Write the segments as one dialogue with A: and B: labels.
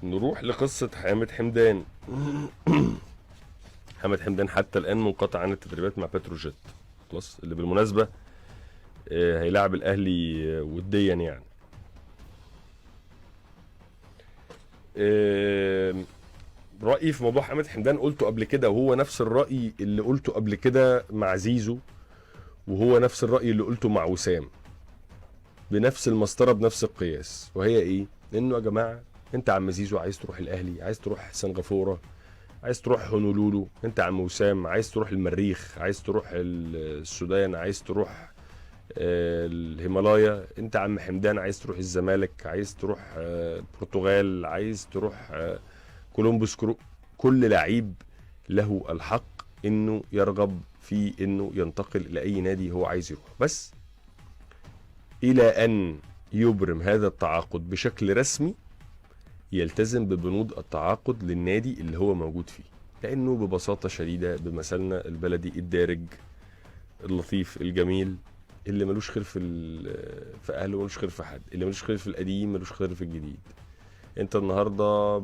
A: نروح لقصة حامد حمدان. حامد حمدان حتى الآن منقطع عن التدريبات مع بتروجيت، خلاص، اللي بالمناسبة هيلاعب الأهلي وديا يعني. رأيي في موضوع حامد حمدان قلته قبل كده، وهو نفس الرأي اللي قلته قبل كده مع زيزو، وهو نفس الرأي اللي قلته مع وسام، بنفس المسطرة بنفس القياس. وهي ايه؟ انه يا جماعة، انت عم زيزو عايز تروح الاهلي، عايز تروح سنغافورة، عايز تروح هونولولو. انت عم وسام عايز تروح المريخ، عايز تروح السودان، عايز تروح الهيمالايا. انت عم حمدان عايز تروح الزمالك، عايز تروح البرتغال، عايز تروح كولومبوس كرو. كل لعيب له الحق انه يرغب في انه ينتقل الى اي نادي هو عايز يروح، بس الى ان يبرم هذا التعاقد بشكل رسمي يلتزم ببنود التعاقد للنادي اللي هو موجود فيه. لانه ببساطة شديدة بمثلنا البلدي الدارج اللطيف الجميل، اللي ملوش خير في اهله ملوش خير في حد، اللي ملوش خير في القديم ملوش خير في الجديد. انت النهارده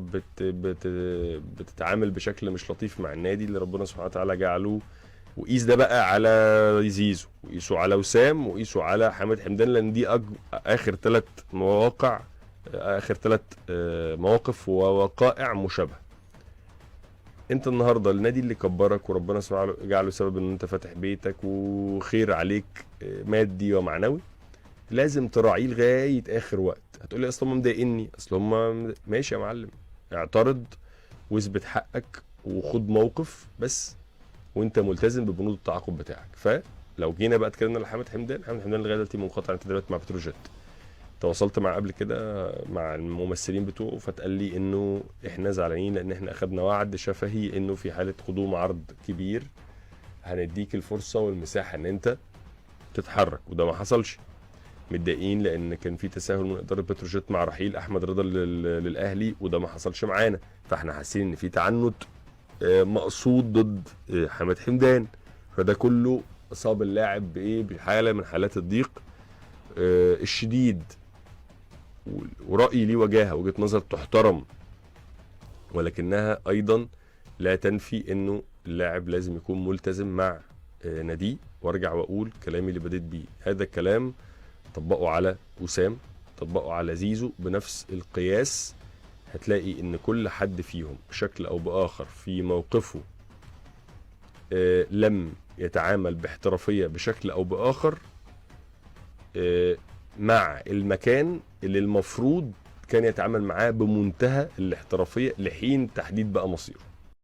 A: بتتعامل بشكل مش لطيف مع النادي اللي ربنا سبحانه وتعالى جعله. وقيس ده بقى على زيزو، وقيسه على وسام، وقيسه على حامد حمدان، لان دي اخر 3 مواقع، اخر 3 مواقف ووقائع مشابهه. انت النهارده النادي اللي كبرك وربنا سبحانه وتعالى جعله سبب ان انت فاتح بيتك وخير عليك مادي ومعنوي، لازم تراعيه لغايه اخر وقت. هتقولي اصل هم مضايقني، اصل هم ماشي يا معلم، اعترض واثبت حقك وخد موقف، بس وانت ملتزم ببنود التعاقد بتاعك. فلو جينا بقى اتكلمنا لحامد حمدان، حامد حمدان لغايه دلوقتي منقطع عن التدريبات مع بتروجيت. تواصلت معاه قبل كده مع الممثلين بتوعه، فتقال لي انه احنا زعلانين لان احنا اخدنا وعد شفهي انه في حاله قدوم عرض كبير هنديك الفرصه والمساحه ان انت تتحرك، وده ما حصلش. متضايقين لان كان في تساهل من اداره بتروجيت مع رحيل احمد رضا للاهلي، وده ما حصلش معانا. فاحنا حاسين ان في تعنت مقصود ضد حماد حمدان. فده كله اصاب اللاعب بايه؟ بحاله من حالات الضيق الشديد. ورأيي ليه وجهة نظر تحترم، ولكنها ايضا لا تنفي انه اللاعب لازم يكون ملتزم مع ناديه. وارجع واقول كلامي اللي بديت بيه، هذا الكلام طبقه على وسام، طبقه على زيزو بنفس القياس. هتلاقي ان كل حد فيهم بشكل او باخر في موقفه لم يتعامل باحترافية بشكل او باخر مع المكان اللي المفروض كان يتعامل معاه بمنتهى الاحترافية لحين تحديد بقى مصيره.